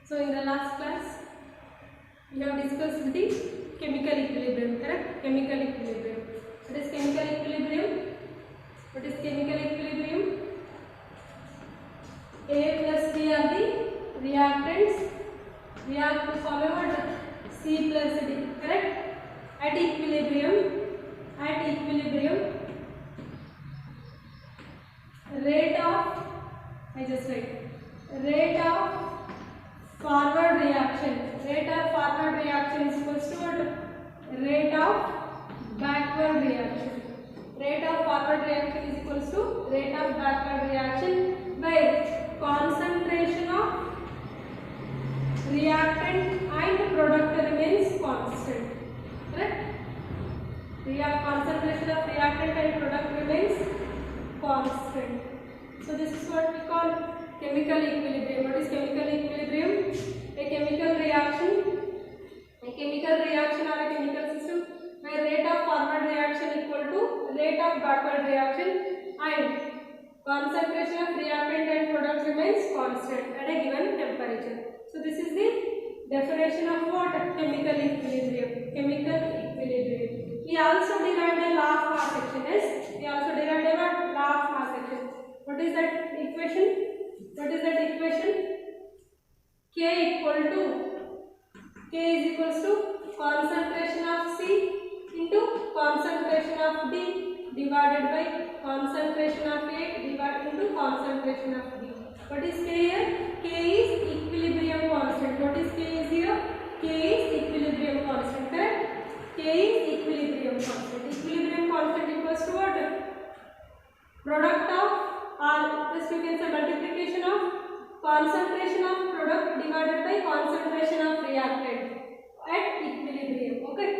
So in the last class we have discussed the chemical equilibrium, correct? Chemical equilibrium. What is chemical equilibrium? What is chemical equilibrium? A plus B are the reactants, react to form a what? C plus D, correct? At equilibrium, rate of, I just write, rate of forward reaction is equals to what? Rate of backward reaction. Rate of forward reaction is equals to rate of backward reaction by concentration of reactant and product remains constant, correct? Concentration of reactant and product remains constant. So this is what we call chemical equilibrium. What is chemical equilibrium? A chemical reaction or a chemical system where rate of forward reaction equal to rate of backward reaction and concentration of reactant and product remains constant at a given temperature. So this is the definition of what? Chemical equilibrium. We also derived a law of mass action. Yes, we also derived a what? Law of mass action. What is that equation? K is equals to concentration of C into concentration of D divided by concentration of A divided into concentration of D. What is K here? K is equilibrium constant. What is K is here? K is equilibrium constant, correct? K is equilibrium constant. Equilibrium constant equals to what? Product of, or just you can say multiplication of concentration of product divided by concentration of reactant at equilibrium. Okay,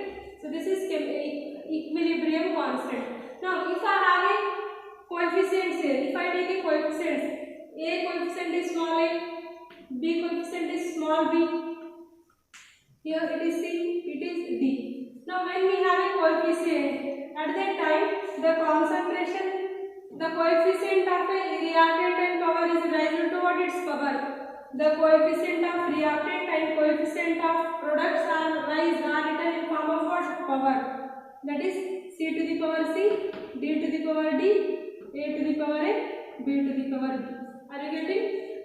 so this is equilibrium constant. Now if I have a coefficients here, if I take a coefficients, A coefficient is small a, B coefficient is small b, here it is C, it is D. Now when we have a coefficient, at that time the concentration, the coefficient of a reactant and power is raised to what? Its power. The coefficient of reactant and coefficient of products are raised, are written in form of what? Power. That is C to the power C, D to the power D, A to the power A, B to the power B. Are you getting?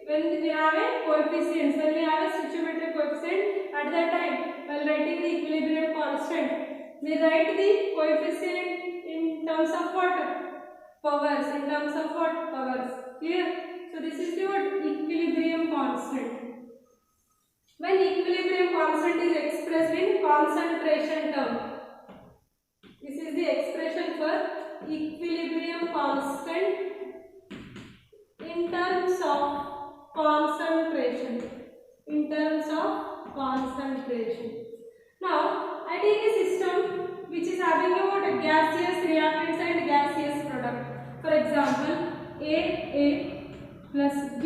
When we have a coefficient, when we have a stoichiometric coefficient, at that time while writing the equilibrium constant, we write the coefficient in terms of what? Powers, in terms of what? Powers. Clear? So this is the what? Equilibrium constant. When equilibrium constant is expressed in concentration term, this is the expression for equilibrium constant in terms of concentration. Now I take a system which is having a what? Gaseous reactants and gaseous product. For example, A plus B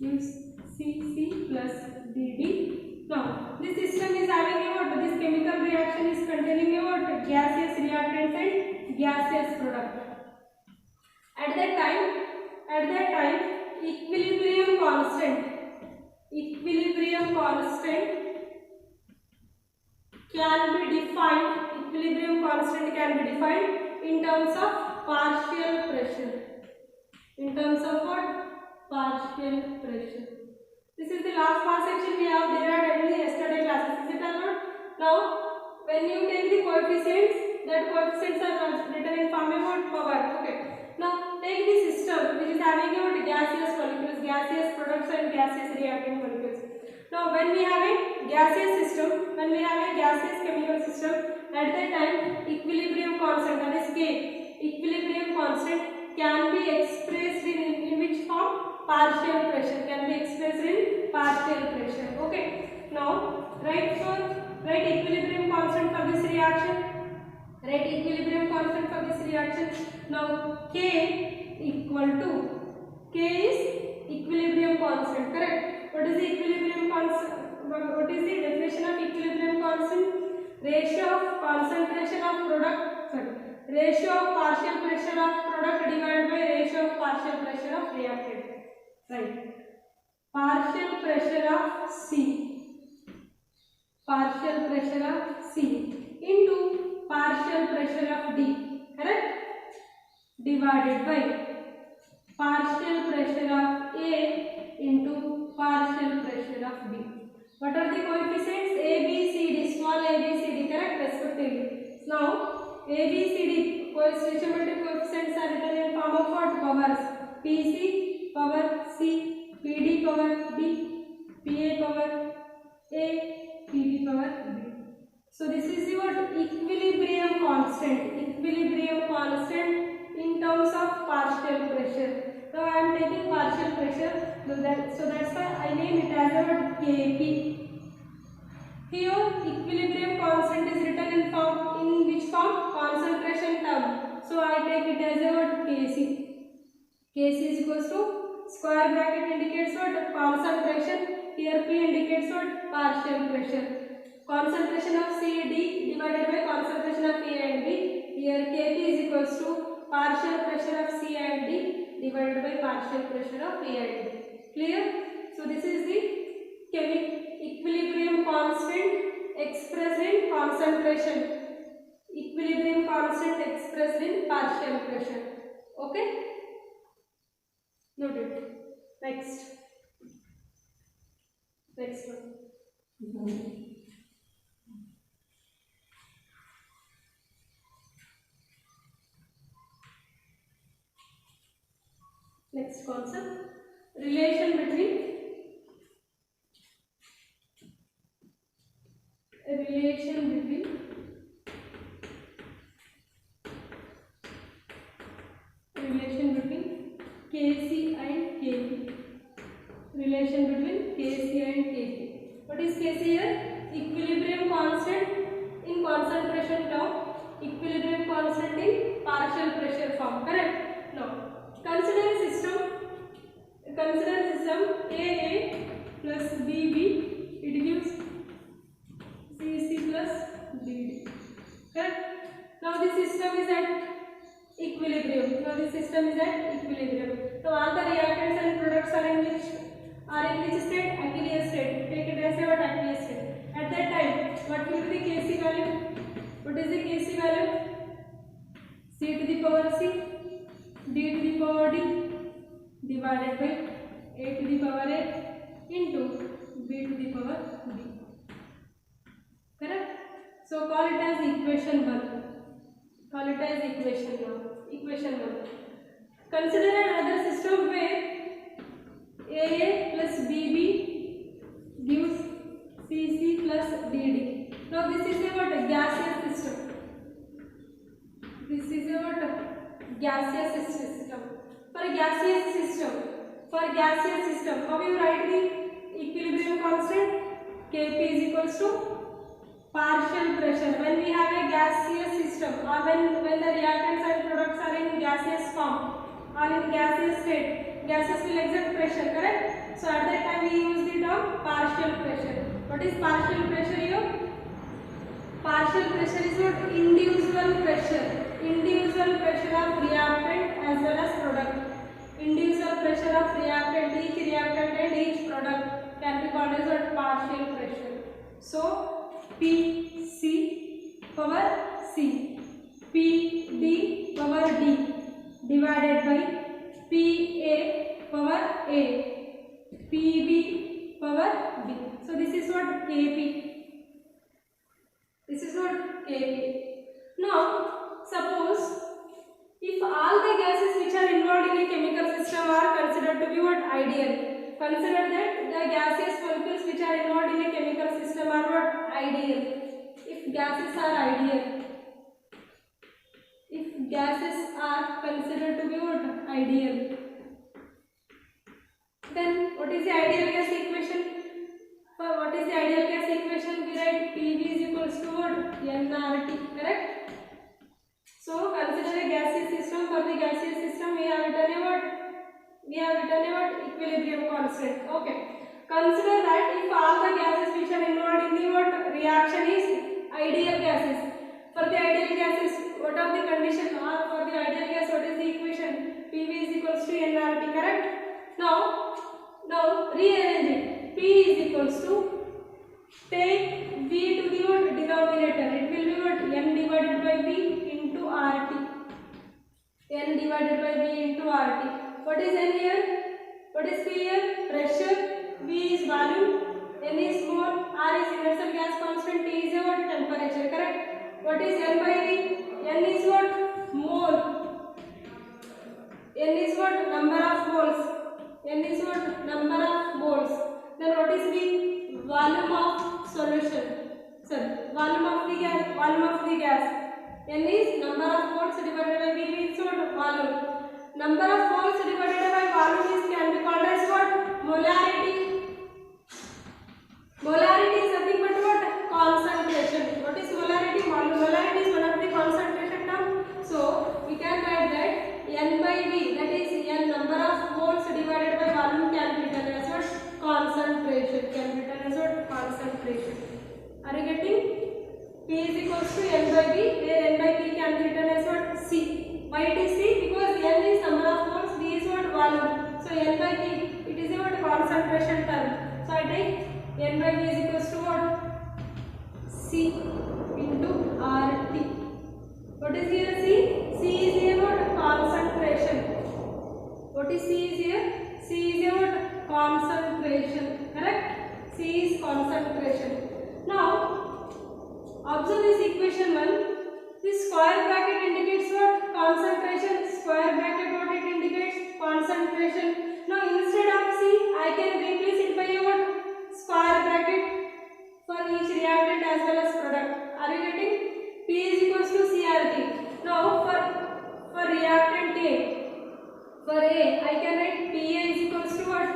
gives C plus D. Now this system is having a what? This chemical reaction is containing a what? Gaseous reactants and gaseous product. At that time equilibrium constant can be defined in terms of partial pressure. In terms of what? Partial pressure. This is the last mass action we have derived in the yesterday classes. Is it or not? Now when you take the coefficients, that coefficients are written in form of what? Power. Okay. Now take the system which is having what? Gaseous molecules, gaseous products and gaseous reactant molecules. Now when we have a gaseous system, when we have a gaseous chemical system, at that time equilibrium constant, that is K, equilibrium constant can be expressed in which form? Partial pressure. Can be expressed in partial pressure. Okay. Now write equilibrium constant for this reaction. Now K is equilibrium constant, correct? What is the equilibrium constant? What is the definition of equilibrium constant? Ratio of concentration of product, ratio of partial pressure of product divided by ratio of partial pressure of reactant. Right. partial pressure of C into partial pressure of D, correct, divided by partial pressure of A into partial pressure of B. What are the coefficients? A, B, C, D, small a, B, C, D, correct, respectively. Now, A, B, C, D stoichiometric coefficients are written in form of what? Powers. PC power C, PD power D, PA power A, PB power B. So this is your equilibrium constant in terms of partial pressure. Now I am taking partial pressure, so that's why I name it as a Kp. Here equilibrium constant is written in which form? Concentration term. So I take it as a Kc. Kc is equals to square bracket indicates what? Concentration. Here P indicates what? Partial pressure. Concentration of CD divided by concentration of A and B. Here Kp is equals to partial pressure of C and D divided by partial pressure of A and B. Clear? So this is the equilibrium constant expressed in concentration. Equilibrium constant expressed in partial pressure. Okay? Noted. Next one. Next concept, relation between Kc and Kp. What is Kc here? Equilibrium constant in concentration term, equilibrium constant in partial pressure form, correct? Now consider a system AA plus BB, it gives CC plus DD, correct? Now this system is at equilibrium. So all the reactants and products are in which state? Aqueous state. Take it as a aqueous state. At that time, what will be the Kc value? What is the Kc value? C to the power C, D to the power D divided by A to the power A into B to the power B. Correct? So call it as equation 1. Equation 1. Consider another system where AA plus BB gives CC plus DD. Now this is a gaseous system. Gaseous system. For a gaseous system, how you write the equilibrium constant? Kp is equals to partial pressure. When we have a gaseous system, or when the reactants and products are in gaseous form, or in gaseous state, gases will exert pressure, correct? So at that time we use the term partial pressure. What is partial pressure here? Partial pressure is what? Individual pressure of reactant as well as product. Individual pressure of reactant, each reactant and each product can be called as what? Partial pressure. So PC power C, PD power D divided by PA power A, PB power B. So this is what Kp. Now suppose if all the gases which are involved in a chemical system are considered to be what? Ideal. Consider that the gaseous molecules which are involved in a chemical system are what? Ideal. If gases are considered to be what? Ideal. Then what is the ideal gas equation? We write PV is equals to what? nRT, correct? So consider a gaseous system. For the gaseous system we have written a what? Equilibrium constant. Okay. Consider that if all the gases which are involved in the what? Reaction is ideal gases. For the ideal gases, what are the condition? Or for the ideal gas, what is the equation? PV is equals to nRT, correct? Now rearrange it. P is equals to, take V to the what denominator. It will be what, N divided by V into RT. N divided by V into RT. What is N here? What is P here? Pressure. V is volume. N is mole. R is universal gas constant. T is a what, temperature. Correct. What is N by V? N is what, mole. N is what, number of moles. N is what, number of moles. Then what is V? Volume of solution. Sorry, volume of the gas. Volume of the gas. N is number of moles divided by V is what, volume. Number of moles divided by volume is can be called as what? Molarity. Molarity is nothing but what? Concentration. What is molarity? Molarity is one of the concentration term. So we can write that N by V, that is N number of moles divided by volume, can be written as what? Concentration. Can be written as what? Concentration. Are you getting? P is equals to N by V, where N by V can be written as what? C. Why it is C? Because N is number of moles, V is what? Volume. So N by V, it is a what? Concentration term. So I take N by V is equals to what? C into RT. What is here C? C is here what? Concentration. What is C is here? C is here what? Concentration. Correct? C is concentration. Now, observe this equation 1. This square bracket indicates what? Concentration. Square bracket what it indicates? Concentration. Now, instead of C, I can replace it by a what? Square bracket for each reactant as well as product. Are you getting? P is equals to CRT. Now, for reactant A, for A, I can write PA is equals to what?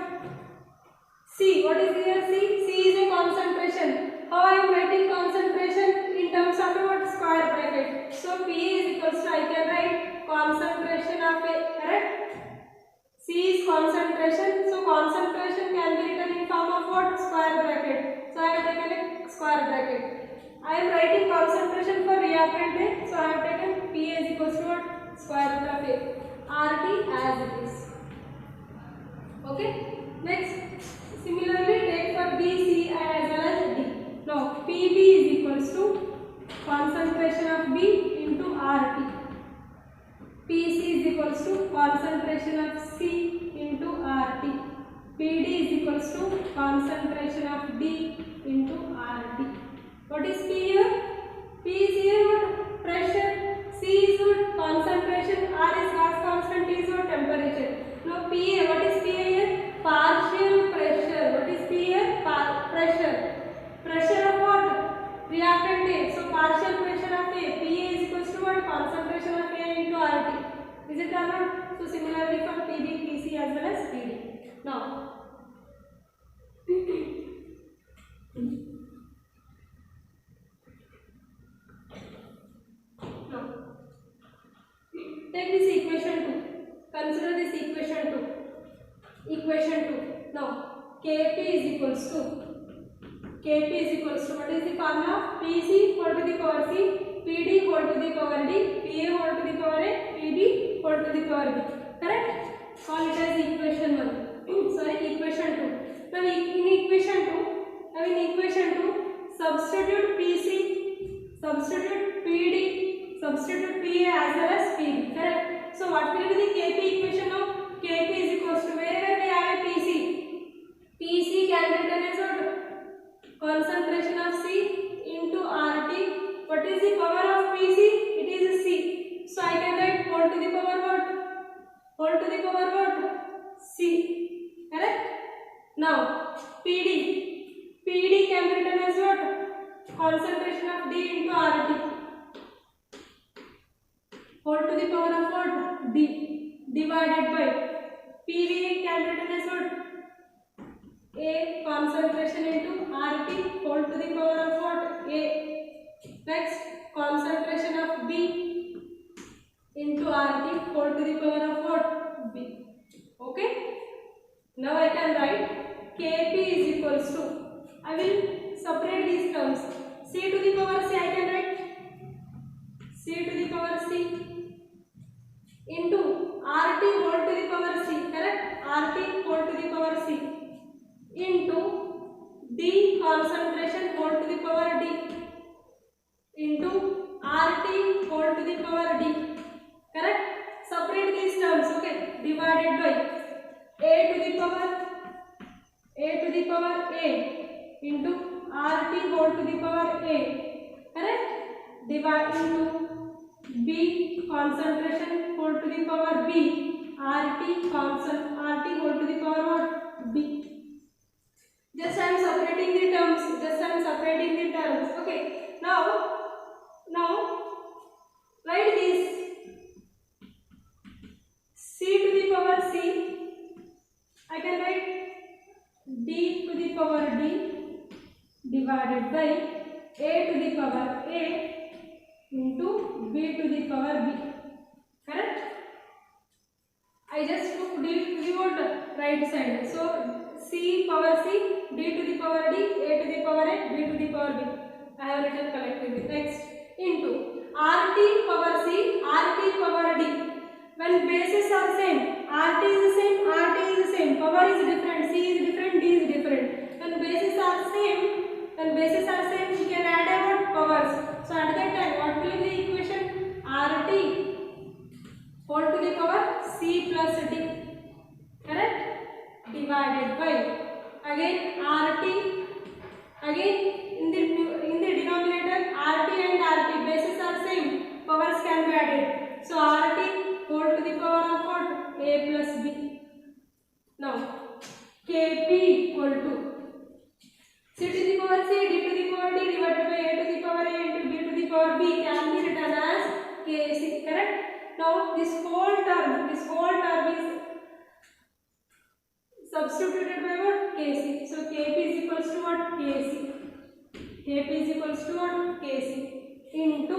C. What is here C? C is a concentration. How I am writing concentration? In terms of a what? Square bracket. So PA is equals to, I can write concentration of A. Correct? C is concentration. So concentration can be written in form of what? Square bracket. So I have taken a square bracket. I am writing concentration for reactant A. So I have taken PA is equals to what? Square root of A. RT as it is. Okay. Next, similarly take for B, C as well as D. Now PB is equals to concentration of B into RT. PC is equals to concentration of C into RT. PD is equals to concentration of D into RT. What is P here? P is here what? Pressure. C is what? Concentration. R is gas constant. T is what? Temperature. Now PA, what is PA here? Partial pressure. What is P here? Pressure. Pressure of what? Reactant A. So partial pressure of A. PA is equals to what? Concentration of A into RT. Is it or not? So similarly for PB, PC as well as PD. Now take this equation 2. Consider this equation 2. Equation 2. Now Kp is equals to what is the formula? Pc whole to the power C, Pd whole to the power D, Pa whole to the power A, Pb whole to the power B. Correct? Call it as equation 1. Sorry, equation 2. Now in equation 2, substitute Pc, substitute Pd, substitute Pa as well as Pb. Correct? So what will be the Kp equation now? Kp is equals to, wherever we have a Pc, Pc can be written as what? Concentration of C into RT. What is the power of Pc? It is C. So I can write whole to the power what? Whole to the power what? C. Correct? Now PD can be written as what? Concentration of D into RT. Whole to the power of what? D divided by PV can be written as what? A concentration into RT whole to the power of what? A. Next, concentration of B into RT whole to the power of what? B. Okay. Now I can write Kp is equals to, I will separate these terms. C to the power C, I can write C to the power C into RT whole to the power C. Correct? RT whole to the power C. into D concentration whole to the power D into RT whole to the power D. Correct? Separate these terms. Okay. Divided by A to the power A into RT whole to the power A. Correct? Divide into B concentration whole to the power B. RT whole to the power what? B. Just I am separating the terms. Okay. Now write this C to the power C. I can write D to the power D divided by A to the power A into B to the power B. Correct? I just took D to the what? Right side. So C power C, D to the power D, A to the power A, B to the power B. I have written collectively. Next, into RT power C, RT power D. When bases are same, RT is the same, power is different, C is different, D is different. When bases are same, we can add our powers. So at that time, what will be the equation? RT whole to the power C plus D. Correct? Divided by again RT. Again in the denominator, RT and RT bases are same, powers can be added. So RT whole to the power of what? A plus B. Now Kp equal to C to the power C, D to the power D divided by A to the power A into B to the power B can be written as Kc. Correct? Now this whole term is substituted by what? Kc. So Kp is equals to what? Kc. Into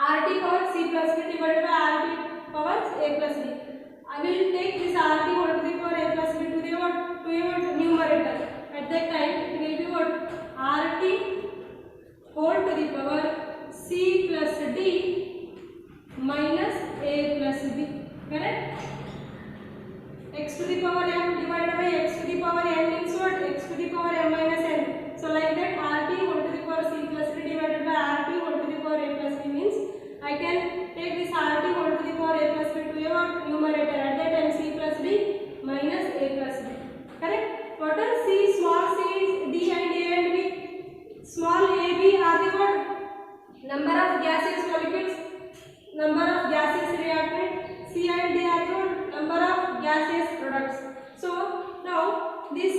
RT power C plus D divided by RT power A plus B. I will take this RT whole to the power A plus B to the what? To a what? Numerator. At that time it will be what? RT whole to the power C plus D minus A plus B. Correct? X to the power m divided by x to the power n means what? X to the power m minus n. So like that RT whole to the power C plus D divided by RT whole to the power A plus B means I can take this RT whole to the power A plus B to a numerator. At that time C plus D minus A plus B. Correct? What are C? Small c is D and A and B. Small ab are the what? Number of gaseous molecules, number of gaseous reactant. C and D are the what? Number of gaseous products. So now this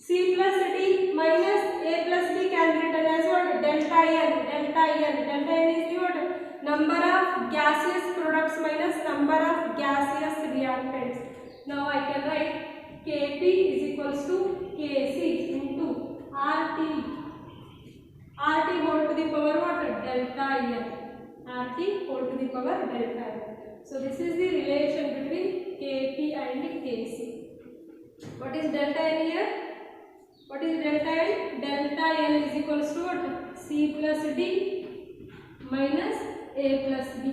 C plus D minus A plus B can be written as what? Delta N. Delta N is the what? Number of gaseous products minus number of gaseous reactants. Now I can write Kp is equals to Kc into RT whole to the power what? Delta N. RT whole to the power delta N. So this is the relation between Kp and Kc. What is delta N here? What is delta N? Delta N is equals to what? C plus D minus A plus B.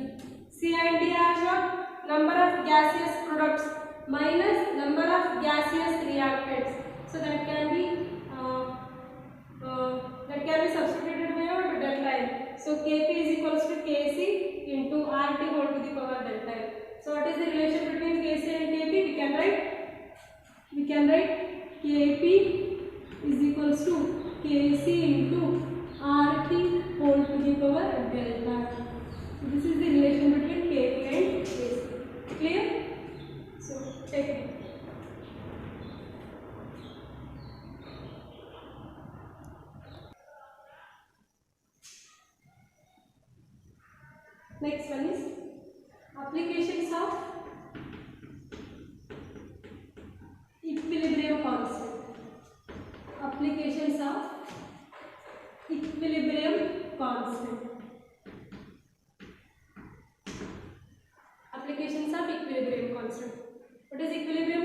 C and D are what? Number of gaseous products minus number of gaseous reactants. So that can be substituted by what? Delta N. So Kp is equals to Kc into RT whole to the power delta N. So what is the relation between Kc and Kp? We can write Kp is equals to Kc into RT whole to the power delta. So this is the relation between Kp and Kc. Clear? So take it. Next one is applications of equilibrium constant. Applications of equilibrium constant. Applications of equilibrium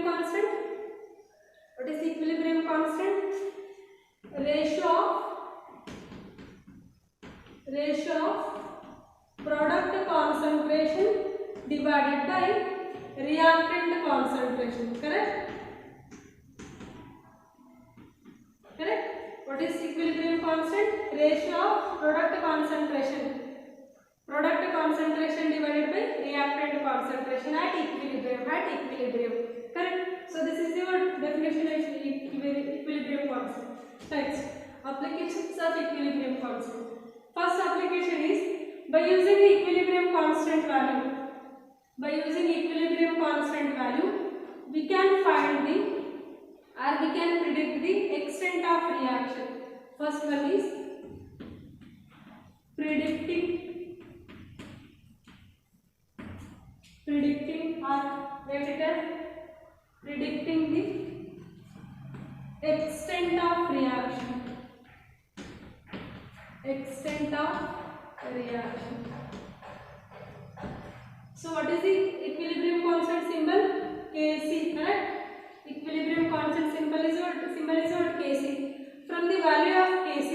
constant. What is equilibrium constant? Ratio of product concentration divided by reactant concentration. Correct? equilibrium constant? Ratio of product concentration. Product concentration divided by reactant concentration at equilibrium. Correct? So this is your definition of equilibrium constant. Next, applications of equilibrium constant. First application is by using equilibrium constant value. By using equilibrium constant value, we can find the or we can predict the extent of reaction. First one is predicting or predicting the extent of reaction. So what is the equilibrium constant symbol? Kc, correct? Equilibrium constant symbol is what? Kc. From the value of Kc,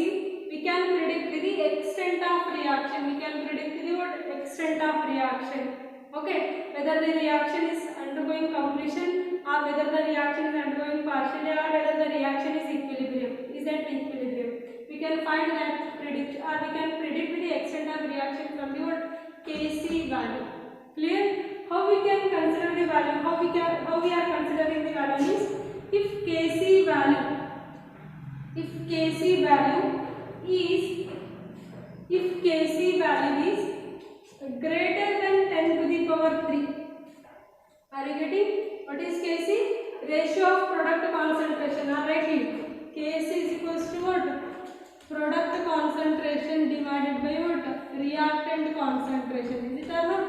we can predict the extent of reaction. Extent of reaction. Okay, whether the reaction is undergoing completion or whether the reaction is undergoing partially or whether the reaction is at equilibrium. We can find that we can predict the extent of reaction from the Kc value. Clear? How we can consider the value? How we are considering the value is if Kc value is greater than 10 to the power 3. Are you getting? What is Kc? Ratio of product concentration. Alright, Kc is equals to what? Product concentration divided by what? Reactant concentration. Is it or not?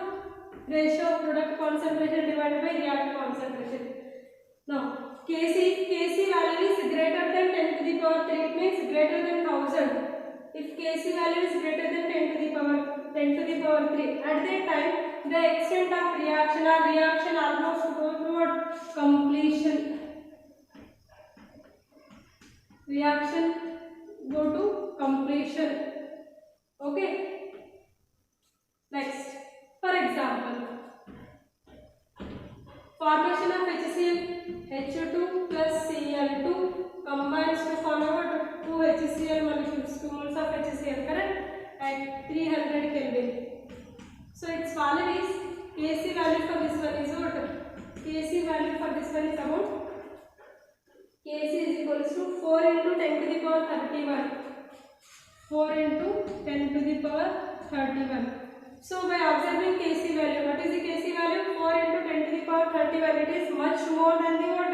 Ratio of product concentration divided by reactant concentration. Now, Kc value is greater than 10 to the power 3. It means greater than 1000. If Kc value is greater than 10 to the power 3, at that time the extent of reaction almost go toward completion. Reaction go to completion. Okay. Next, for example, formation of HCl, H2 plus Cl2 combines to form about 2 HCl molecules, 2 moles of HCl, correct? At 300 Kelvin. So its value is Kc value for this one is what? Kc value for this one is about Kc is equals to 4 into 10 to the power 31. 4 into 10 to the power 31. So by observing Kc value, what is the Kc value? 4 into 10 to the power 31. It is much more than the what?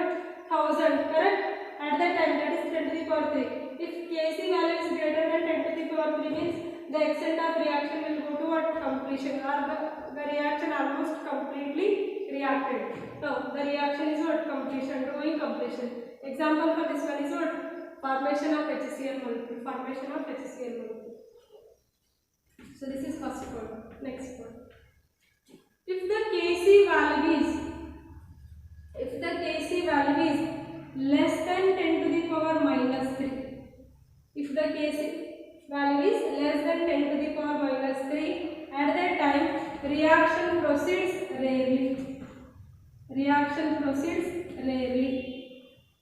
1000, correct? At that time, that is 10 to the power 3. If Kc value is greater than 10 to the power 3 means the extent of reaction will go toward completion or the reaction almost completely reacted. Now the reaction is what? Completion, undergoing completion. Example for this one is what? Formation of HCl molecule. So this is first point. Next point. If the Kc value is less than 10 to the power minus 3. If the Kc value is less than 10 to the power minus 3, at that time reaction proceeds rarely.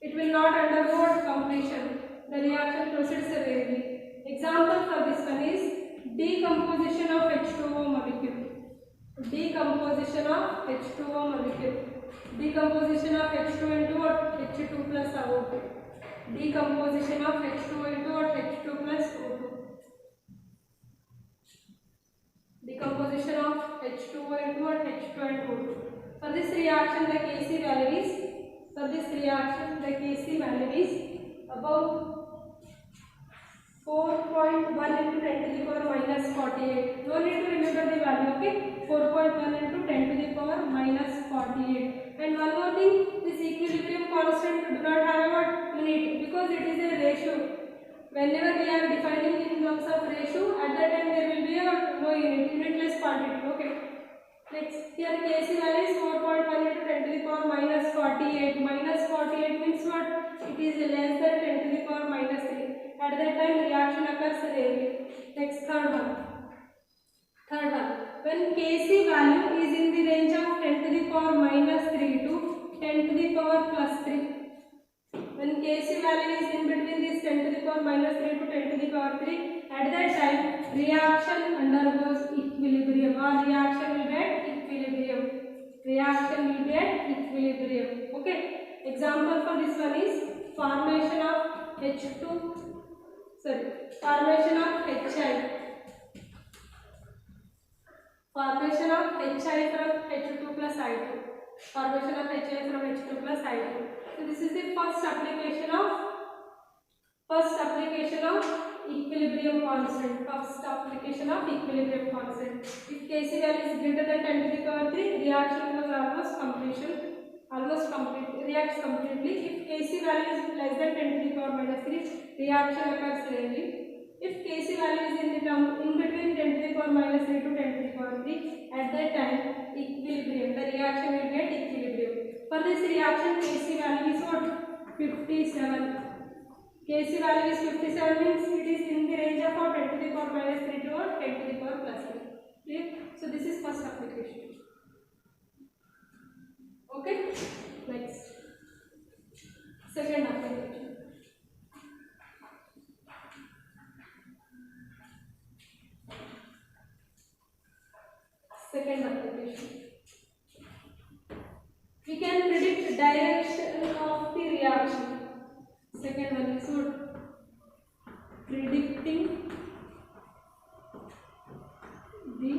It will not undergo completion. The reaction proceeds rarely. Example for this one is decomposition of H2O molecule. Decomposition of H2 into what? H2 plus O2. Decomposition of H2O into what? H2 plus O2. Decomposition of H2O into what? H2 and O2. For this reaction, the Kc value is about 4.1 into 10 to the power minus 48. No need to remember the value, okay? 4.1 into 10 to the power minus 48. And one more thing, this equilibrium constant do not have a unit because it is a ratio. Whenever we are defining in terms of ratio, at that time there will be a no unit, unitless quantity, okay? Next, here Kc value is 4.1 into 10 to the power minus 48. Minus 48 means what? It is less than 10 to the power minus 3. At that time reaction occurs rarely. Next, third one. When Kc value is in the range of 10 to the power minus 3 to 10 to the power plus 3. When Kc value is in between this 10 to the power power minus 3 to 10 to the power 3. At that time, reaction undergoes equilibrium, or reaction will get equilibrium. Reaction will get equilibrium. Okay. Example for this one is formation of formation of HI. Formation of HI from H2 plus I2. Formation of HI from H2 plus I2. So this is the first application of equilibrium constant. First application of equilibrium constant. If Kc value is greater than 10 to the power 3, reaction was almost complete. Reacts completely. If Kc value is less than 10 to the power minus 3, reaction occurs rarely. If Kc value is in between 10 to the power minus 3 to 10 to the power 3, at that time equilibrium, the reaction will get equilibrium. For this reaction, Kc value is what? 57. Kc value is 57 means it is in the range of 10 to the power minus 3 to 10 to the power plus 3. Clear? So this is first application. Okay. Next, second application. We can predict direction of the reaction. Second one is what? Predicting the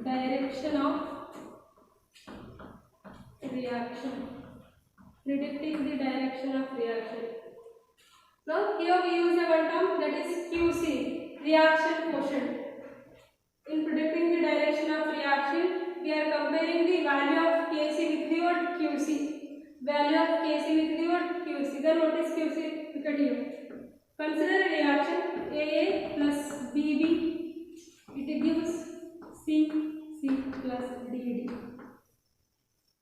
direction of reaction. Predicting the direction of reaction. Now here we use a one term, that is QC, reaction quotient. In predicting the direction of reaction, we are comparing the value of Kc with the what? QC. Value of Kc with the what? QC. Then what is QC? Look at here. Consider a reaction AA plus BB. It gives C plus DD.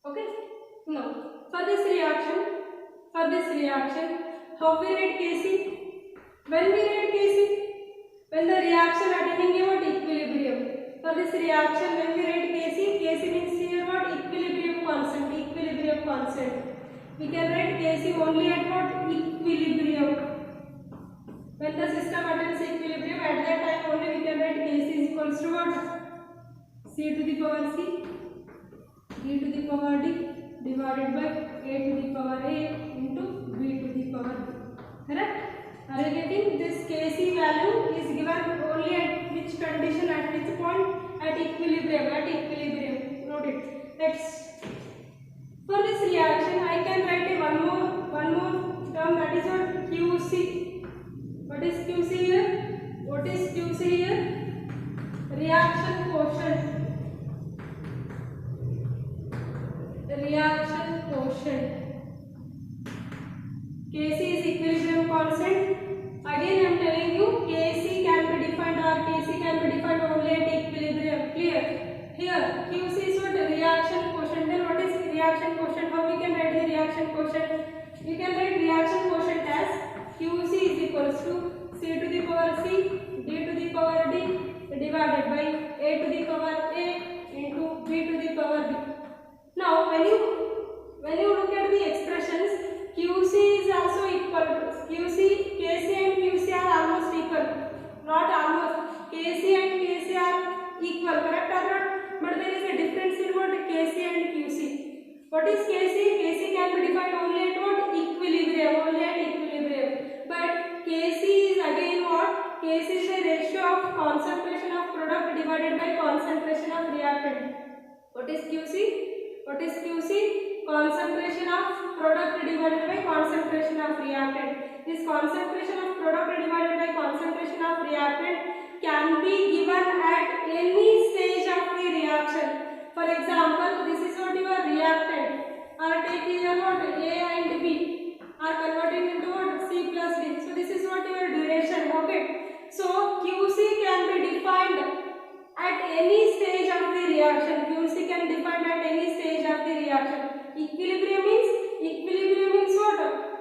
Okay. Now for this reaction, how we write Kc? When we write Kc? When the reaction attaining a what? Equilibrium. For this reaction, when we write Kc means here what? Equilibrium constant. We can write Kc only at what? Equilibrium. When the system attains equilibrium, at that time only we can write Kc is equals to what? C to the power C, D to the power D, divided by A to the power A into B to the power B. Correct? Are you getting? This Kc value is given only at which condition, at which point? At equilibrium. Note it. Next, for this reaction, I can write a one more term, that is what? QC. What is QC here? Reaction quotient. Kc is equilibrium constant. Again I am telling you, Kc can be defined only at equilibrium. Clear? Here Qc is what? Reaction quotient. Then what is reaction quotient? How we can write the reaction quotient? We can write reaction quotient as Qc is equals to C to the power C, D to the power D, divided by A to the power A into B to the power B. Now when you look at the expressions, Qc is also equal to Kc and Qc are almost equal. Not almost. Kc and Kc are equal, correct or not? But there is a difference in what? Kc and Qc. What is Kc? Kc can be defined only at what? Equilibrium. But Kc is again what? Kc is the ratio of concentration of product divided by concentration of reactant. What is Qc? Concentration of product divided by concentration of reactant. This concentration of product divided by concentration of reactant can be given at any stage of the reaction. For example, this is what your reactant. Or take here what? A and B are converted into what? C plus D. So this is what your duration. Okay. So Qc can be defined at any stage of the reaction. Equilibrium means what?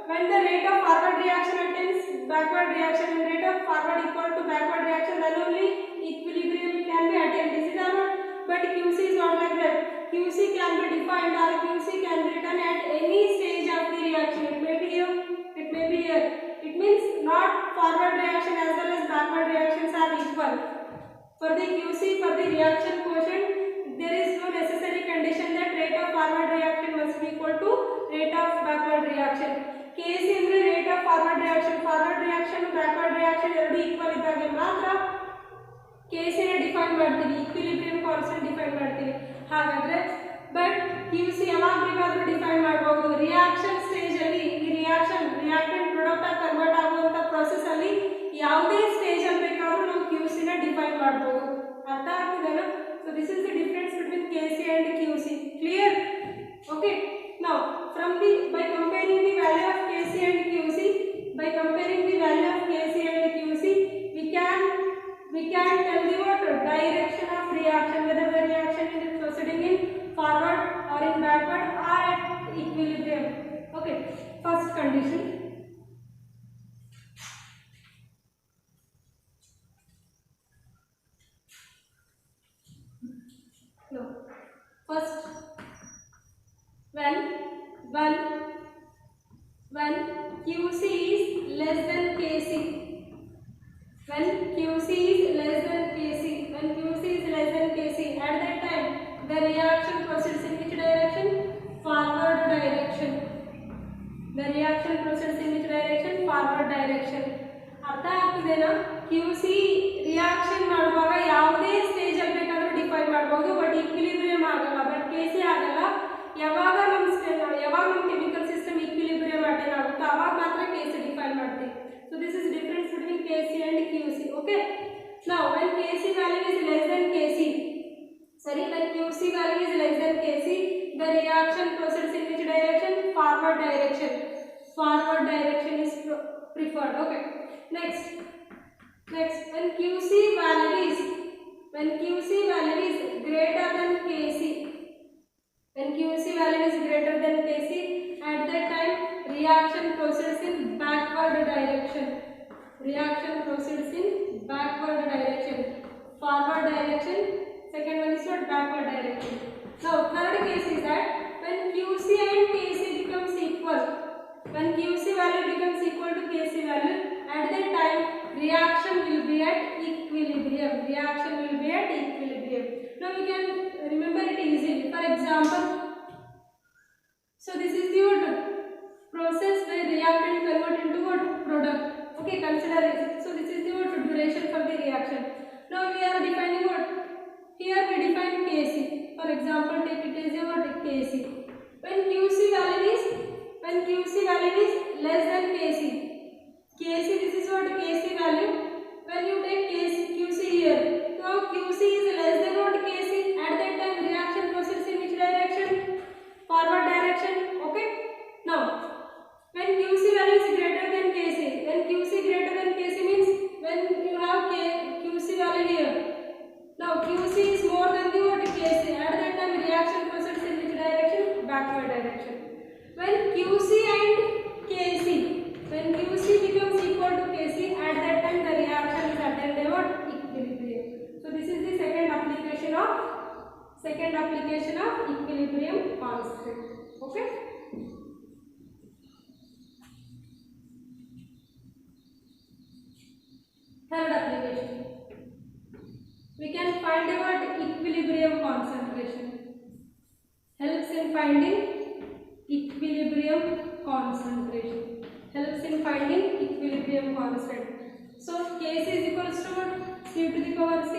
When the rate of forward reaction attains backward reaction and rate of forward equal to backward reaction, then only equilibrium can be attained. This is our what? But Qc is not like that. Qc can be defined or Qc can be written at any stage of the reaction. It may be here, define ಮಾಡ್ತೀವಿ, equilibrium constant define ಮಾಡ್ತೀವಿ. ಹಾಗಾದ್ರೆ but QC ಯಾವಾಗ ಬೇಕಾದರೂ define ಮಾಡಬಹುದು. Reaction stage ಅಲ್ಲಿ ಈ reactant product ಆಗಿ convert ಆಗುವಂತ ಪ್ರೋಸೆಸ್ ಅಲ್ಲಿ ಯಾವುದೇ ಸ್ಟೇಜ್ ಅಲ್ಲಿ ಬೇಕಾದರೂ ನಾವು QC ನ ಡಿಫೈನ್ ಮಾಡಬಹುದು. ಅರ್ಥ ಆಗ್ತಿದೆನಾ? So this is the difference between KC and QC. Clear? Okay. Now from the by comparing the value of KC and QC, we can tell the what direction of reaction, whether the reaction is proceeding in forward or in backward or at equilibrium. Okay, first condition. No, first when QC is less than KC, when QC is less than KC, at that time the reaction proceeds in which direction? Forward direction. The reaction proceeds in which direction? Forward direction. ಅರ್ಥ ಆಗ್ತಿದೆನಾ? QC reaction ಮಾಡುವಾಗ ಯಾವುದೇ stage ಅಲ್ಲಿ ಬೇಕಾದರೂ define ಮಾಡಬಹುದು, but equilibrium ಆಗಲ್ಲ. But KC ಆಗಲ್ಲ. ಯಾವಾಗ ನಮ್ಮ ಕೆಮಿಕಲ್ ಸಿಸ್ಟಮ್ ಈಕ್ವಿಲಿಬ್ರಿಯಂ ಅಟೈನ್ ಆಗುತ್ತೋ ಅವಾಗ ಮಾತ್ರ KC ಡಿಫೈನ್ ಮಾಡ್ತೀವಿ. So this is difference between KC and QC. Okay. Now when KC value is less than KC, when QC value is less than KC, the reaction proceeds in which direction? Forward direction. Forward direction is preferred. Okay. Next when QC value is greater than KC, when QC value is greater than KC, at that time reaction proceeds in backward direction. Forward direction. Second one is what? Backward direction. Now third case is that when QC and KC becomes equal, when QC value becomes equal to KC value, at that time reaction will be at equilibrium. Now we can remember it easily. For example, so this is the what? Process where reactant convert into what? Product. Okay, consider it. So this is the what? Duration for the reaction. Now we are defining what? Here we define KC. For example, take it as what? KC. When QC value is less than KC, this is what? KC value. When you take QC here, now QC is less than what? KC. At that time reaction proceeds in which direction? Forward direction. Okay. Now when QC value is greater than KC, means when you have QC value here, now QC is more than the what? KC. At that time reaction proceeds in which direction? Backward direction. When QC becomes equal to KC, at that time the reaction is attained at what? Equilibrium. So this is the second application of equilibrium constant. Okay. Third application, we can find out equilibrium concentration. Helps in finding equilibrium constant. So Kc is equals to what? C to the power C,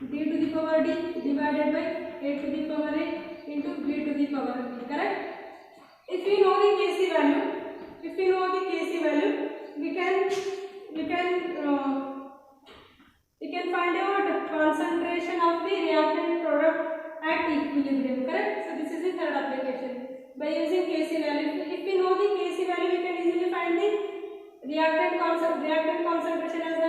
D to the power D divided by A to the power A into B to the power B. Correct? If we know the Kc value, we can find out concentration of the reactant product at equilibrium. Correct? So this is the third application. By using Kc value, if we know the Kc value, we can easily find the reactant concentration as well